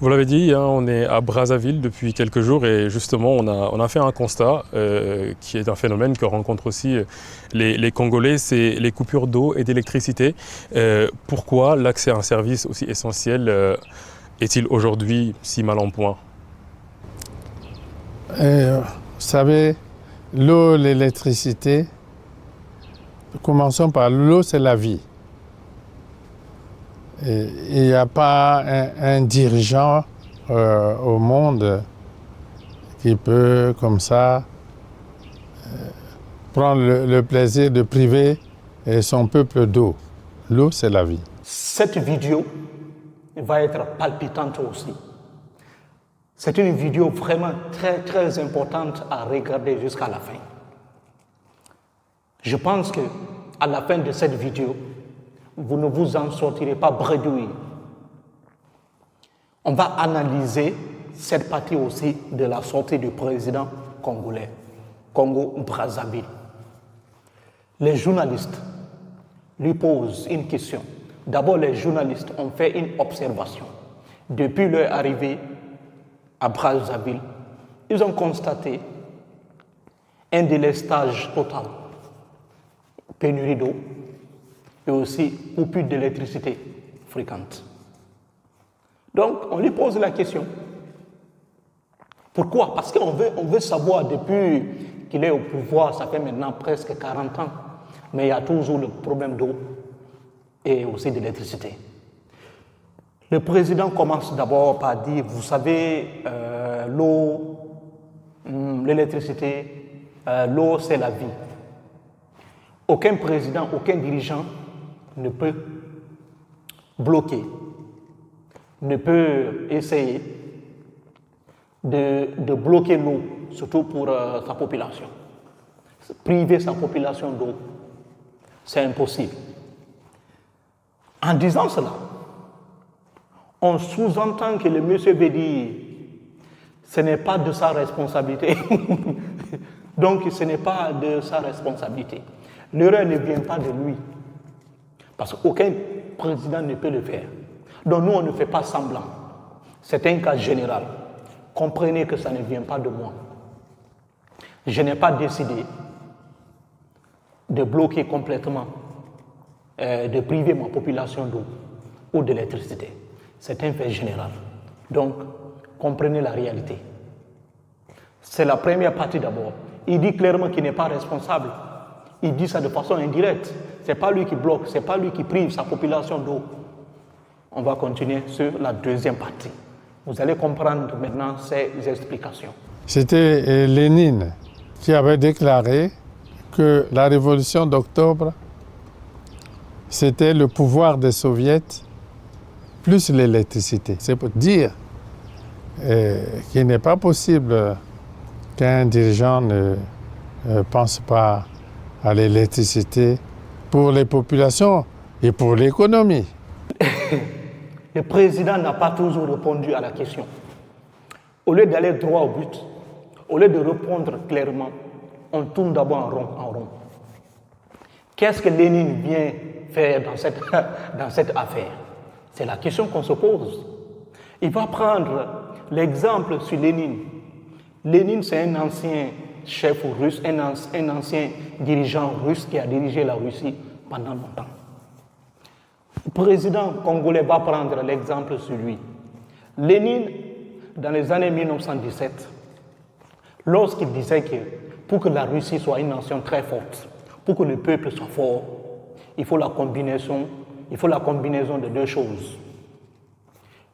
Vous l'avez dit, hein, on est à Brazzaville depuis quelques jours et justement on a fait un constat qui est un phénomène que rencontrent aussi les Congolais, c'est les coupures d'eau et d'électricité. Pourquoi l'accès à un service aussi essentiel est-il aujourd'hui si mal en point? Vous savez, l'eau, l'électricité, commençons par l'eau, c'est la vie. Et il n'y a pas un dirigeant au monde qui peut, comme ça, prendre le plaisir de priver son peuple d'eau. L'eau, c'est la vie. Cette vidéo va être palpitante aussi. C'est une vidéo vraiment très, très importante à regarder jusqu'à la fin. Je pense qu'à la fin de cette vidéo, vous ne vous en sortirez pas bredouille. On va analyser cette partie aussi de la sortie du président congolais, Congo-Brazzaville. Les journalistes lui posent une question. D'abord, les journalistes ont fait une observation. Depuis leur arrivée à Brazzaville, ils ont constaté un délestage total, pénurie d'eau et aussi coupure d'électricité fréquente. Donc, on lui pose la question. Pourquoi? Parce qu'on veut savoir depuis qu'il est au pouvoir, ça fait maintenant presque 40 ans, mais il y a toujours le problème d'eau et aussi d'électricité. Le président commence d'abord par dire, vous savez, l'eau, l'électricité, l'eau c'est la vie. Aucun président, aucun dirigeant ne peut bloquer, ne peut essayer de bloquer l'eau, surtout pour sa population. Priver sa population d'eau, c'est impossible. En disant cela, on sous-entend que le monsieur veut dire ce n'est pas de sa responsabilité. Donc ce n'est pas de sa responsabilité. L'erreur ne vient pas de lui. Parce qu'aucun président ne peut le faire. Donc nous, on ne fait pas semblant. C'est un cas général. Comprenez que ça ne vient pas de moi. Je n'ai pas décidé de bloquer complètement, de priver ma population d'eau ou d'électricité. C'est un fait général. Donc, comprenez la réalité. C'est la première partie d'abord. Il dit clairement qu'il n'est pas responsable. Il dit ça de façon indirecte. Ce n'est pas lui qui bloque, ce n'est pas lui qui prive sa population d'eau. On va continuer sur la deuxième partie. Vous allez comprendre maintenant ces explications. C'était Lénine qui avait déclaré que la révolution d'octobre, c'était le pouvoir des soviets plus l'électricité. C'est pour dire qu'il n'est pas possible qu'un dirigeant ne pense pas à l'électricité pour les populations et pour l'économie. Le président n'a pas toujours répondu à la question. Au lieu d'aller droit au but, au lieu de répondre clairement, on tourne d'abord en rond. Qu'est-ce que Lénine vient faire dans cette affaire? C'est la question qu'on se pose. Il va prendre l'exemple sur Lénine. Lénine, c'est un ancien chef russe, un ancien dirigeant russe qui a dirigé la Russie pendant longtemps. Le président congolais va prendre l'exemple sur lui. Lénine, dans les années 1917, lorsqu'il disait que pour que la Russie soit une nation très forte, pour que le peuple soit fort, il faut la combinaison de deux choses.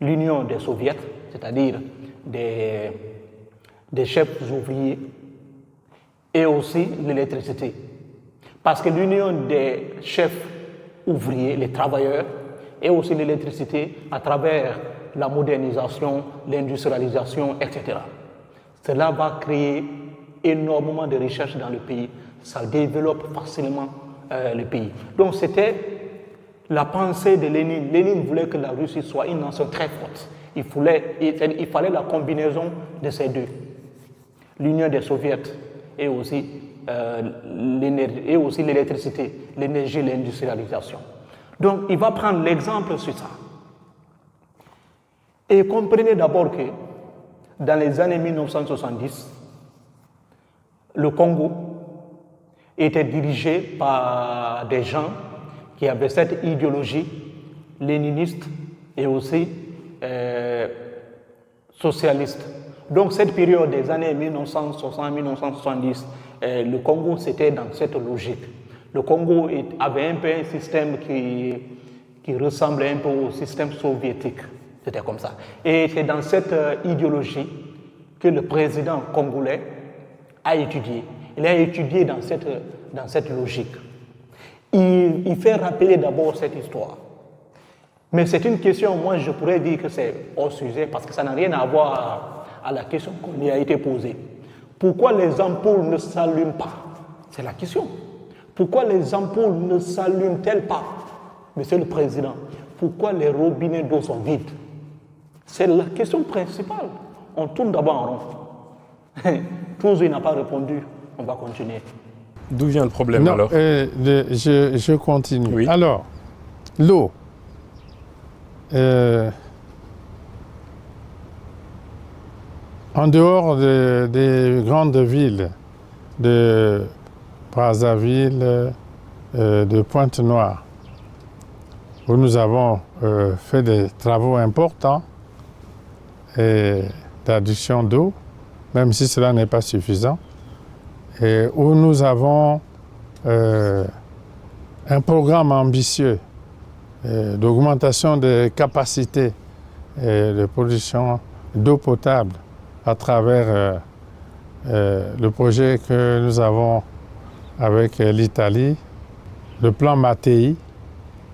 L'union des soviets, c'est-à-dire des chefs ouvriers, et aussi l'électricité. Parce que l'union des chefs ouvriers, les travailleurs, et aussi l'électricité à travers la modernisation, l'industrialisation, etc. Cela va créer énormément de recherches dans le pays. Ça développe facilement le pays. Donc c'était la pensée de Lénine. Lénine voulait que la Russie soit une nation très forte. Il fallait la combinaison de ces deux. L'union des soviets et aussi l'électricité, l'énergie et l'industrialisation. Donc il va prendre l'exemple sur ça. Et comprenez d'abord que dans les années 1970, le Congo était dirigé par des gens qui avaient cette idéologie léniniste et aussi socialiste. Donc cette période des années 1960-1970, le Congo c'était dans cette logique. Le Congo avait un peu un système qui ressemblait un peu au système soviétique. C'était comme ça. Et c'est dans cette idéologie que le président congolais a étudié. Il a étudié dans cette logique. Il fait rappeler d'abord cette histoire. Mais c'est une question, moi je pourrais dire que c'est hors sujet parce que ça n'a rien à voir à la question qui lui a été posée. Pourquoi les ampoules ne s'allument pas? C'est la question. Pourquoi les ampoules ne s'allument-elles pas? Monsieur le Président, pourquoi les robinets d'eau sont vides? C'est la question principale. On tourne d'abord en rond. Toujours il n'a pas répondu, on va continuer. D'où vient le problème Non, alors? je continue. Oui. Alors, l'eau. En dehors des grandes villes de Brazzaville, de Pointe-Noire, où nous avons fait des travaux importants d'adduction d'eau, même si cela n'est pas suffisant, et où nous avons un programme ambitieux d'augmentation des capacités de production d'eau potable à travers le projet que nous avons avec l'Italie, le plan Mattei.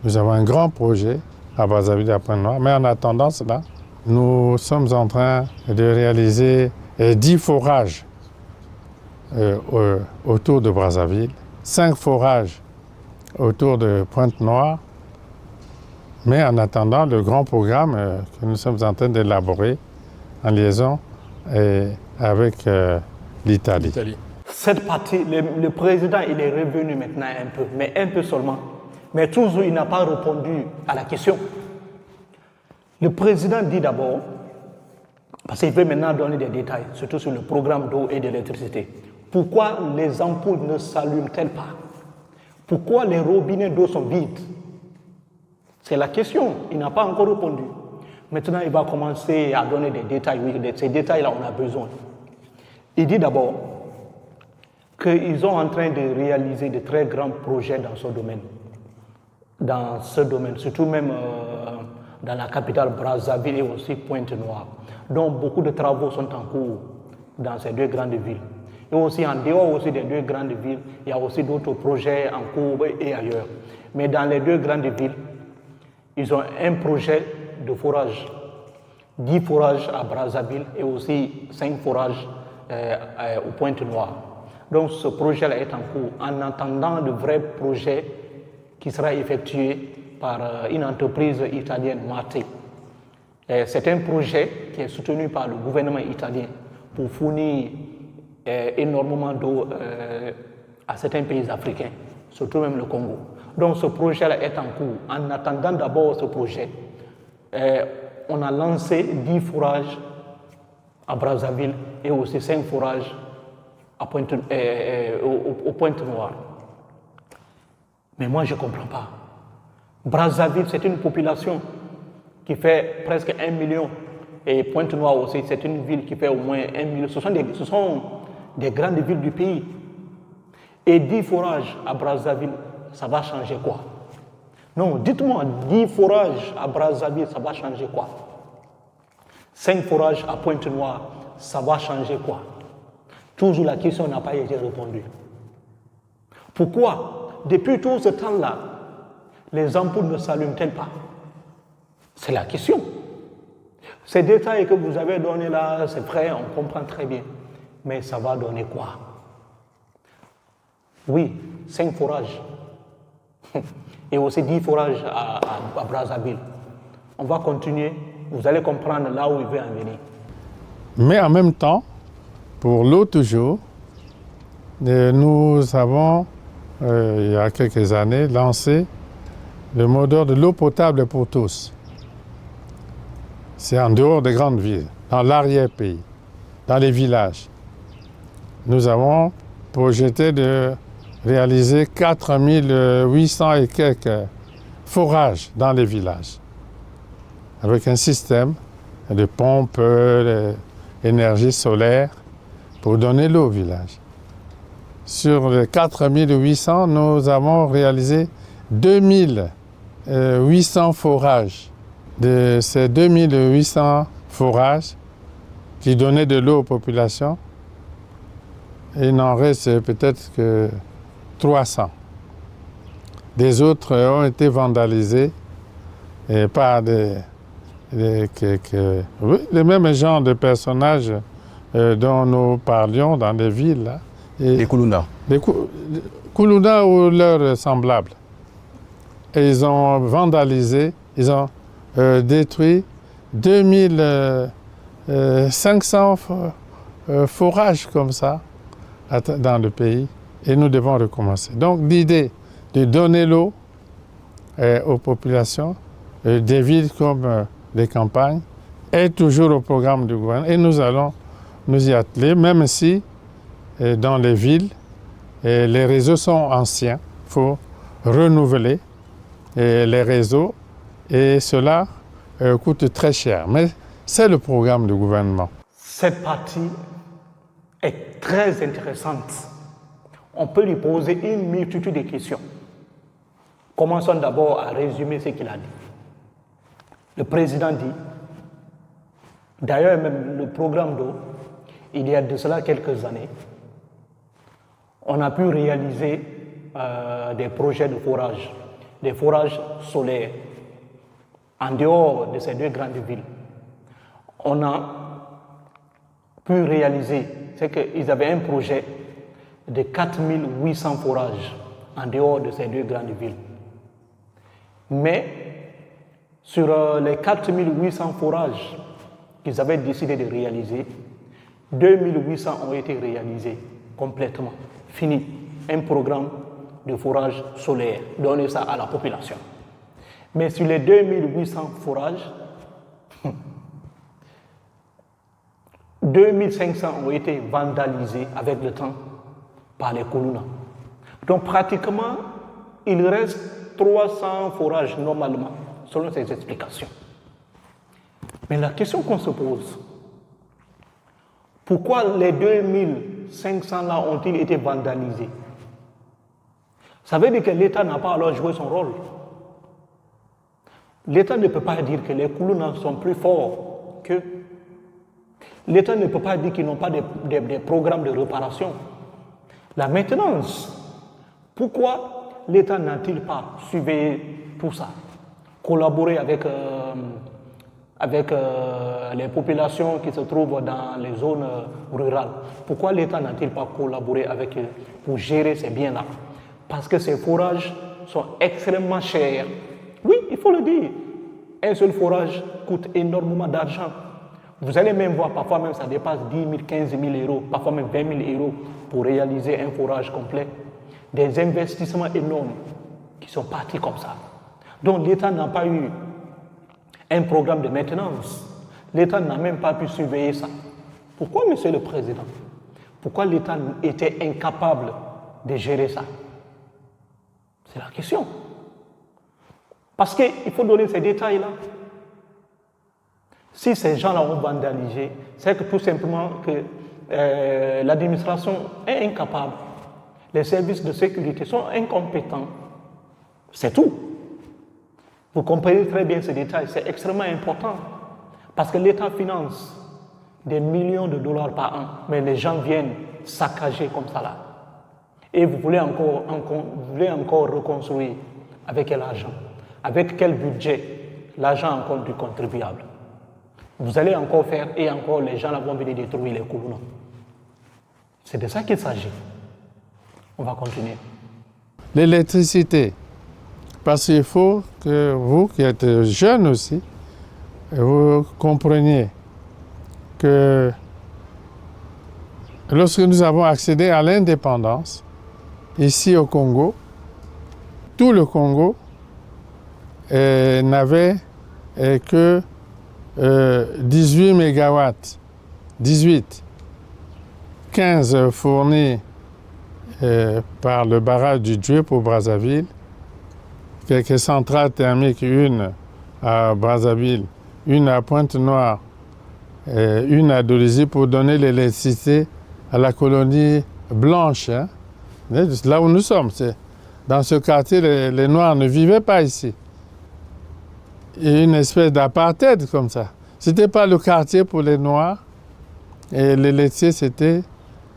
Nous avons un grand projet à Brazzaville et à Pointe-Noire, mais en attendant cela, nous sommes en train de réaliser 10 forages autour de Brazzaville, 5 forages autour de Pointe-Noire, mais en attendant le grand programme que nous sommes en train d'élaborer en liaison avec l'Italie. Cette partie, le président, il est revenu maintenant un peu, mais un peu seulement. Mais toujours, il n'a pas répondu à la question. Le président dit d'abord, parce qu'il veut maintenant donner des détails, surtout sur le programme d'eau et d'électricité. Pourquoi les ampoules ne s'allument-elles pas? Pourquoi les robinets d'eau sont vides? C'est la question, il n'a pas encore répondu. Maintenant, il va commencer à donner des détails. Oui, ces détails-là, on a besoin. Il dit d'abord qu'ils sont en train de réaliser de très grands projets dans ce domaine. Dans ce domaine, surtout même dans la capitale Brazzaville et aussi Pointe-Noire. Donc, beaucoup de travaux sont en cours dans ces deux grandes villes. Et aussi, en dehors aussi des deux grandes villes, il y a aussi d'autres projets en cours et ailleurs. Mais dans les deux grandes villes, ils ont un projet de forage, 10 forages à Brazzaville et aussi 5 forages au Pointe-Noire. Donc ce projet-là est en cours en attendant le vrai projet qui sera effectué par une entreprise italienne, Mattei. C'est un projet qui est soutenu par le gouvernement italien pour fournir énormément d'eau à certains pays africains, surtout même le Congo. Donc ce projet-là est en cours. En attendant d'abord ce projet, on a lancé 10 forages à Brazzaville et aussi 5 forages à au Pointe-Noire. Mais moi, je ne comprends pas. Brazzaville, c'est une population qui fait presque 1 million. Et Pointe-Noire aussi, c'est une ville qui fait au moins 1 million. Ce sont des grandes villes du pays. Et 10 forages à Brazzaville, ça va changer quoi? Non, dites-moi, 10 forages à Brazzaville, ça va changer quoi? 5 forages à Pointe-Noire, ça va changer quoi? Toujours la question n'a pas été répondue. Pourquoi, depuis tout ce temps-là, les ampoules ne s'allument-elles pas? C'est la question. Ces détails que vous avez donnés là, c'est vrai, on comprend très bien. Mais ça va donner quoi? Oui, 5 forages. Et aussi 10 forages à Brazzaville. On va continuer, vous allez comprendre là où il veut en venir. Mais en même temps, pour l'eau toujours, nous avons, il y a quelques années, lancé le moteur de l'eau potable pour tous. C'est en dehors des grandes villes, dans l'arrière-pays, dans les villages. Nous avons projeté de réaliser 4800 et quelques forages dans les villages, avec un système de pompes, d'énergie solaire pour donner l'eau au village. Sur les 4800, nous avons réalisé 2800 forages. De ces 2800 forages qui donnaient de l'eau aux populations, il n'en reste peut-être que 300. Des autres ont été vandalisés et par les mêmes genres de personnages dont nous parlions dans les villes. Là. Les Kuluna. Les Kuluna ou leurs semblables. Et ils ont vandalisé, ils ont détruit 2500 forages comme ça dans le pays. Et nous devons recommencer. Donc l'idée de donner l'eau aux populations des villes comme des campagnes est toujours au programme du gouvernement. Et nous allons nous y atteler, même si dans les villes, les réseaux sont anciens. Il faut renouveler les réseaux et cela coûte très cher. Mais c'est le programme du gouvernement. Cette partie est très intéressante. On peut lui poser une multitude de questions. Commençons d'abord à résumer ce qu'il a dit. Le président dit, d'ailleurs même le programme d'eau, il y a de cela quelques années, on a pu réaliser des projets de forage, des forages solaires, en dehors de ces deux grandes villes. On a pu réaliser, c'est qu'ils avaient un projet de 4800 forages en dehors de ces deux grandes villes. Mais sur les 4800 forages qu'ils avaient décidé de réaliser, 2800 ont été réalisés complètement, fini. Un programme de forage solaire, donner ça à la population. Mais sur les 2800 forages, 2500 ont été vandalisés avec le temps par les Kuluna. Donc pratiquement, il reste 300 forages normalement, selon ces explications. Mais la question qu'on se pose, pourquoi les 2500 là ont-ils été vandalisés? Ça veut dire que l'État n'a pas alors joué son rôle. L'État ne peut pas dire que les Kuluna sont plus forts qu'eux. L'État ne peut pas dire qu'ils n'ont pas des programmes de réparation. La maintenance, pourquoi l'État n'a-t-il pas surveillé tout ça? Collaborer avec les populations qui se trouvent dans les zones rurales. Pourquoi l'État n'a-t-il pas collaboré avec eux pour gérer ces biens-là? Parce que ces forages sont extrêmement chers. Oui, il faut le dire. Un seul forage coûte énormément d'argent. Vous allez même voir, parfois même ça dépasse 10 000, 15 000 euros, parfois même 20 000 euros pour réaliser un forage complet. Des investissements énormes qui sont partis comme ça. Donc l'État n'a pas eu un programme de maintenance. L'État n'a même pas pu surveiller ça. Pourquoi, Monsieur le Président? Pourquoi l'État était incapable de gérer ça? C'est la question. Parce qu'il faut donner ces détails-là. Si ces gens-là ont vandalisé, c'est que tout simplement que l'administration est incapable. Les services de sécurité sont incompétents. C'est tout. Vous comprenez très bien ces détails, c'est extrêmement important. Parce que l'État finance des millions de dollars par an, mais les gens viennent saccager comme ça là. Et vous voulez encore reconstruire avec quel argent? Avec quel budget? L'argent encore du contribuable. Vous allez encore faire et encore les gens là vont venir détruire les Kuluna. C'est de ça qu'il s'agit. On va continuer. L'électricité. Parce qu'il faut que vous, qui êtes jeunes aussi, vous compreniez que lorsque nous avons accédé à l'indépendance, ici au Congo, tout le Congo n'avait que 18 mégawatts, 18, 15 fournis par le barrage du Djuip au Brazzaville, quelques centrales thermiques, une à Brazzaville, une à Pointe-Noire, une à Dolisie pour donner l'électricité à la colonie blanche. Hein. Là où nous sommes, dans ce quartier, les Noirs ne vivaient pas ici. Il y a une espèce d'apartheid comme ça. Ce n'était pas le quartier pour les Noirs et l'électricité c'était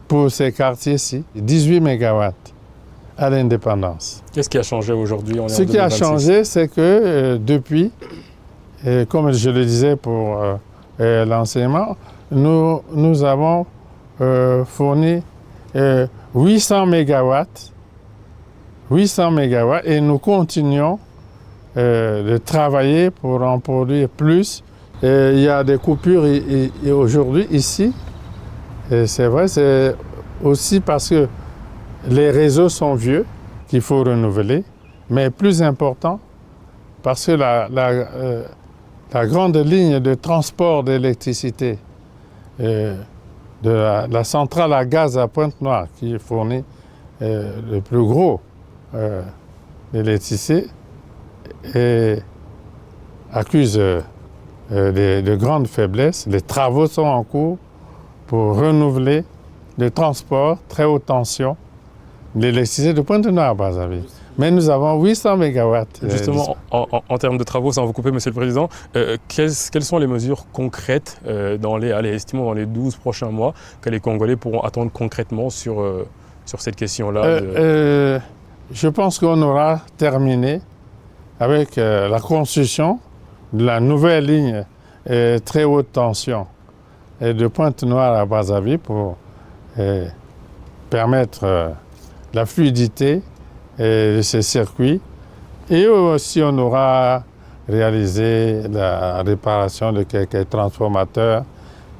pour ces quartiers-ci, 18 mégawatts à l'indépendance. Qu'est-ce qui a changé aujourd'hui? Ce qui a changé, c'est que depuis, comme je le disais pour l'enseignement, nous avons fourni 800 mégawatts et nous continuons de travailler pour en produire plus. Il y a des coupures aujourd'hui ici. Et c'est vrai, c'est aussi parce que les réseaux sont vieux qu'il faut renouveler, mais plus important, parce que la grande ligne de transport d'électricité de la centrale à gaz à Pointe-Noire, qui fournit le plus gros d'électricité, accuse de grandes faiblesses. Les travaux sont en cours pour renouveler le transport très haute tension d'électricité de Pointe-Noire à Brazzaville. Mais nous avons 800 mégawatts. Justement, en termes de travaux, sans vous couper, Monsieur le Président, quelles sont les mesures concrètes estimons dans les 12 prochains mois que les Congolais pourront attendre concrètement sur cette question-là Je pense qu'on aura terminé avec la construction de la nouvelle ligne très haute tension de Pointe-Noire à Brazzaville pour permettre la fluidité de ces circuits. Et aussi, on aura réalisé la réparation de quelques transformateurs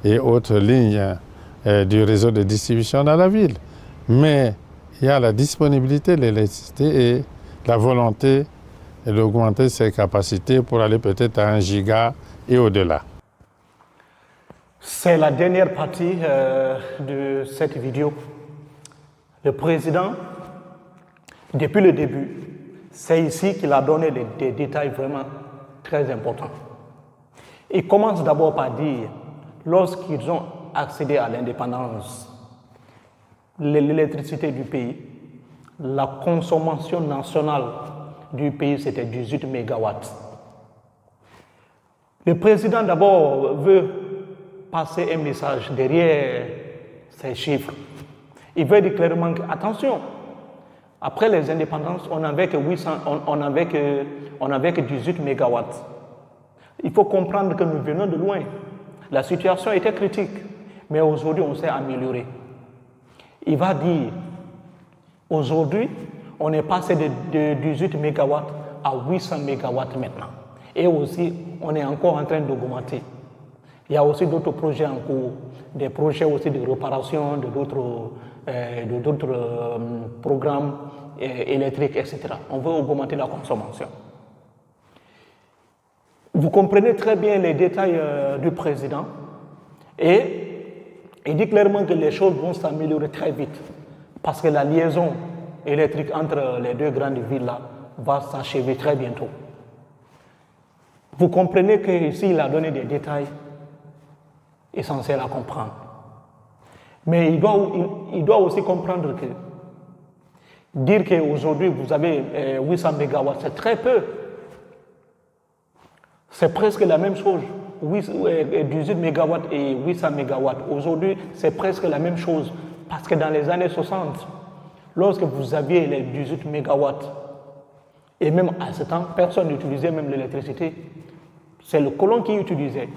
et autres lignes du réseau de distribution dans la ville. Mais il y a la disponibilité de l'électricité et la volonté d'augmenter ses capacités pour aller peut-être à 1 giga et au-delà. C'est la dernière partie de cette vidéo. Le président, depuis le début, c'est ici qu'il a donné des détails vraiment très importants. Il commence d'abord par dire, lorsqu'ils ont accédé à l'indépendance, l'électricité du pays, la consommation nationale du pays, c'était 18 mégawatts. Le président d'abord veut passer un message derrière ces chiffres. Il veut dire clairement que, attention, après les indépendances, on n'avait que 18 mégawatts. Il faut comprendre que nous venons de loin. La situation était critique, mais aujourd'hui, on s'est amélioré. Il va dire, aujourd'hui, on est passé de 18 mégawatts à 800 mégawatts maintenant. Et aussi, on est encore en train d'augmenter. Il y a aussi d'autres projets en cours, des projets aussi de réparation, de d'autres programmes électriques, etc. On veut augmenter la consommation. Vous comprenez très bien les détails du président et il dit clairement que les choses vont s'améliorer très vite parce que la liaison électrique entre les deux grandes villes-là va s'achever très bientôt. Vous comprenez qu'ici, il a donné des détails essentiels à comprendre. Mais il doit aussi comprendre que dire qu'aujourd'hui, vous avez 800 mégawatts, c'est très peu. C'est presque la même chose. 18 mégawatts et 800 mégawatts. Aujourd'hui, c'est presque la même chose. Parce que dans les années 60, lorsque vous aviez les 18 mégawatts, et même à ce temps, personne n'utilisait même l'électricité. C'est le colon qui utilisait.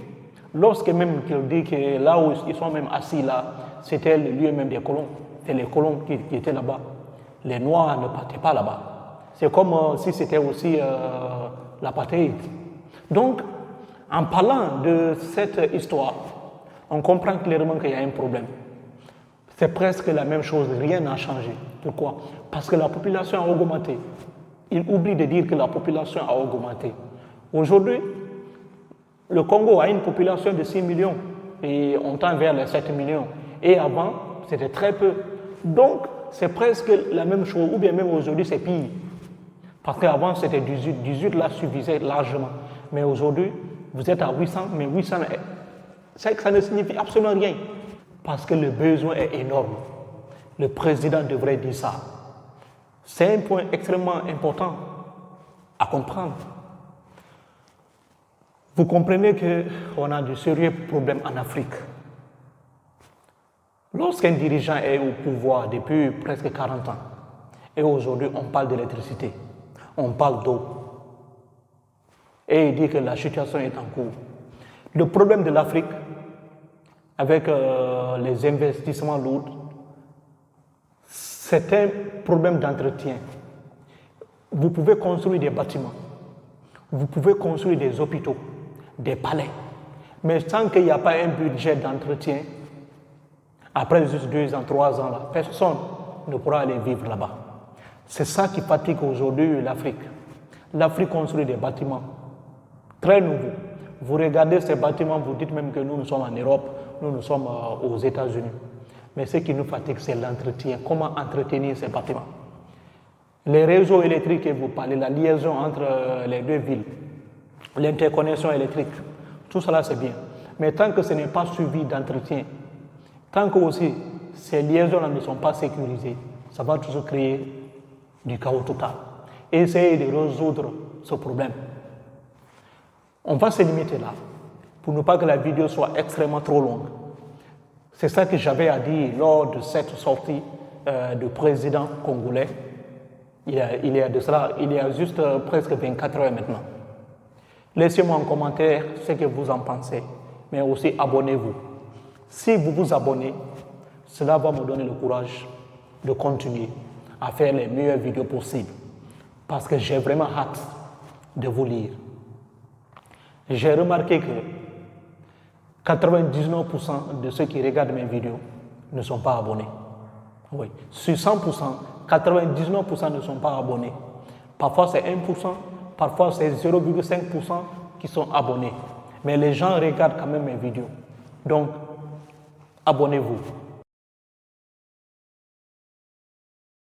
Lorsque même qu'il dit que là où ils sont même assis là, c'était le lieu même des colons. C'est les colons qui étaient là-bas. Les Noirs ne partaient pas là-bas. C'est comme si c'était aussi l'apartheid. Donc, en parlant de cette histoire, on comprend clairement qu'il y a un problème. C'est presque la même chose, rien n'a changé. Pourquoi? Parce que la population a augmenté. Il oublie de dire que la population a augmenté. Aujourd'hui, Le Congo a une population de 6 millions et on tend vers les 7 millions. Et avant, c'était très peu. Donc, c'est presque la même chose, ou bien même aujourd'hui, c'est pire. Parce qu'avant, c'était 18. 18 là suffisait largement. Mais aujourd'hui, vous êtes à 800, mais 800, ça ne signifie absolument rien. Parce que le besoin est énorme. Le président devrait dire ça. C'est un point extrêmement important à comprendre. Vous comprenez qu'on a de sérieux problèmes en Afrique. Lorsqu'un dirigeant est au pouvoir depuis presque 40 ans, et aujourd'hui on parle d'électricité, on parle d'eau, et il dit que la situation est en cours. Le problème de l'Afrique, avec les investissements lourds, c'est un problème d'entretien. Vous pouvez construire des bâtiments, vous pouvez construire des hôpitaux, des palais, mais tant qu'il n'y a pas un budget d'entretien, après juste 2 ans, 3 ans, là, personne ne pourra aller vivre là-bas. C'est ça qui fatigue aujourd'hui l'Afrique. L'Afrique construit des bâtiments très nouveaux. Vous regardez ces bâtiments, vous dites même que nous sommes en Europe, nous sommes aux États-Unis. Mais ce qui nous fatigue, c'est l'entretien. Comment entretenir ces bâtiments? Les réseaux électriques que vous parlez, la liaison entre les deux villes, l'interconnexion électrique, tout cela c'est bien. Mais tant que ce n'est pas suivi d'entretien, tant que aussi ces liaisons-là ne sont pas sécurisées, ça va toujours créer du chaos total. Essayez de résoudre ce problème. On va se limiter là, pour ne pas que la vidéo soit extrêmement trop longue. C'est ça que j'avais à dire lors de cette sortie du président congolais. Il y a juste presque 24 heures maintenant. Laissez-moi en commentaire ce que vous en pensez, mais aussi abonnez-vous. Si vous vous abonnez, cela va me donner le courage de continuer à faire les meilleures vidéos possibles, parce que j'ai vraiment hâte de vous lire. J'ai remarqué que 99% de ceux qui regardent mes vidéos ne sont pas abonnés. Oui. Sur 100%, 99% ne sont pas abonnés. Parfois c'est 1%, parfois c'est 0,5% qui sont abonnés. Mais les gens regardent quand même mes vidéos. Donc, abonnez-vous.